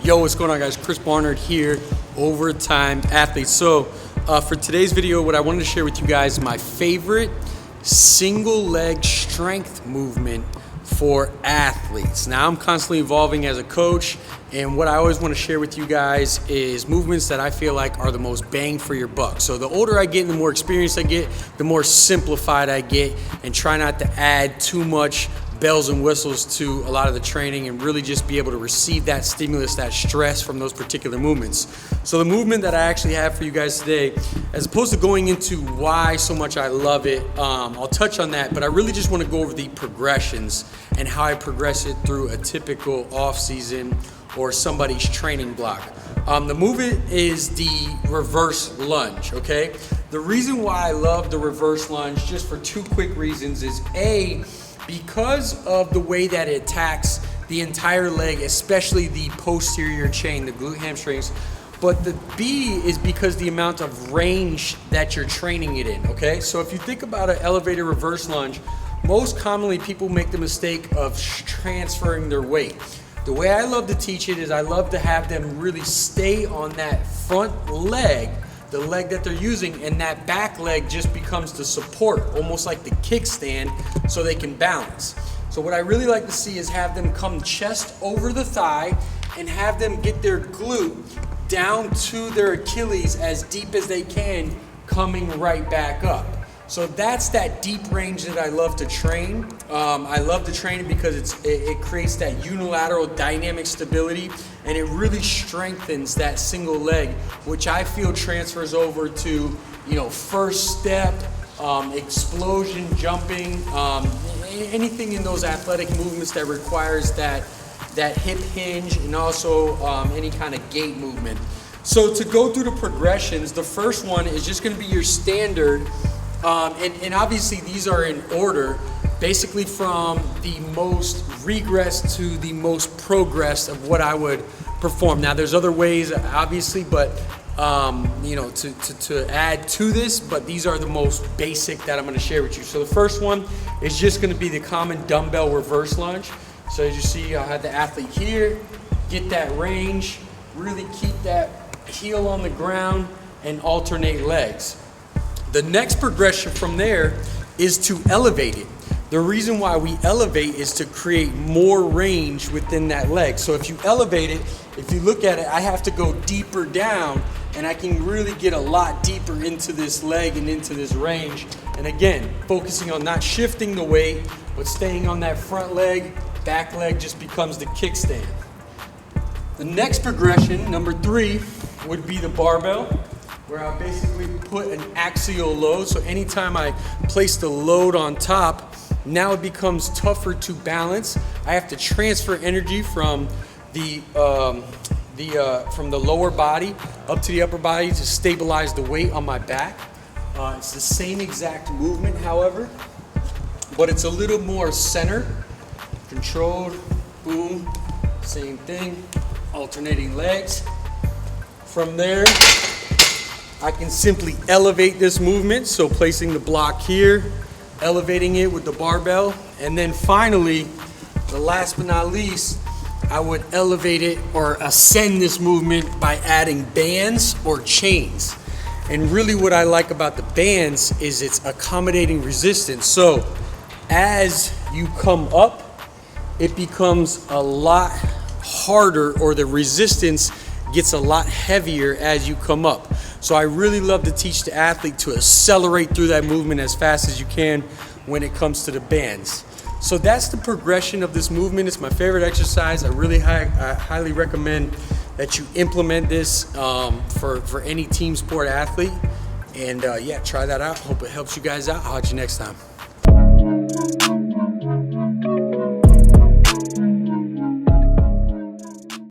Yo, what's going on, guys? Chris Barnard here, Overtime Athletes. So for today's video, what I wanted to share with you guys, my favorite single leg strength movement for athletes. Now, I'm constantly evolving as a coach, and what I always want to share with you guys is movements that I feel like are the most bang for your buck. So the older I get and the more experience I get, the more simplified I get, and try not to add too much bells and whistles to a lot of the training and really just be able to receive that stimulus, that stress from those particular movements. So the movement that I actually have for you guys today, as opposed to going into why so much I love it, I'll touch on that, but I really just want to go over the progressions and how I progress it through a typical off season or somebody's training block. The movement is the reverse lunge, okay? The reason why I love the reverse lunge, just for two quick reasons, is A, because of the way that it attacks the entire leg, especially the posterior chain, the glute hamstrings. But the B is because the amount of range that you're training it in, okay? So if you think about an elevated reverse lunge, most commonly people make the mistake of transferring their weight. The way I love to teach it is I love to have them really stay on that front leg, the leg that they're using, and that back leg just becomes the support, almost like the kickstand, so they can balance. So what I really like to see is have them come chest over the thigh and have them get their glute down to their Achilles as deep as they can, coming right back up. So that's that deep range that I love to train. I love to train it because it creates that unilateral dynamic stability, and it really strengthens that single leg, which I feel transfers over to, first step, explosion, jumping, anything in those athletic movements that requires that hip hinge, and also any kind of gait movement. So to go through the progressions, the first one is just going to be your standard. And obviously these are in order, basically from the most regressed to the most progressed of what I would perform. Now there's other ways, obviously, but to add to this, but these are the most basic that I'm going to share with you. So the first one is just going to be the common dumbbell reverse lunge. So as you see, I'll have the athlete here, get that range, really keep that heel on the ground, and alternate legs. The next progression from there is to elevate it. The reason why we elevate is to create more range within that leg. So if you elevate it, if you look at it, I have to go deeper down, and I can really get a lot deeper into this leg and into this range. And again, focusing on not shifting the weight, but staying on that front leg, back leg just becomes the kickstand. The next progression, number 3, would be the barbell, where I basically put an axial load. So anytime I place the load on top, now it becomes tougher to balance. I have to transfer energy from the lower body up to the upper body to stabilize the weight on my back. It's the same exact movement, however, but it's a little more center, controlled, boom, same thing, alternating legs. From there, I can simply elevate this movement, so placing the block here, elevating it with the barbell, and then finally, the last but not least, I would elevate it or ascend this movement by adding bands or chains. And really what I like about the bands is it's accommodating resistance. So as you come up, it becomes a lot harder, or the resistance gets a lot heavier as you come up. So I really love to teach the athlete to accelerate through that movement as fast as you can when it comes to the bands. So that's the progression of this movement. It's my favorite exercise. I really highly recommend that you implement this for any team sport athlete. And yeah, try that out. Hope it helps you guys out. I'll catch you next time.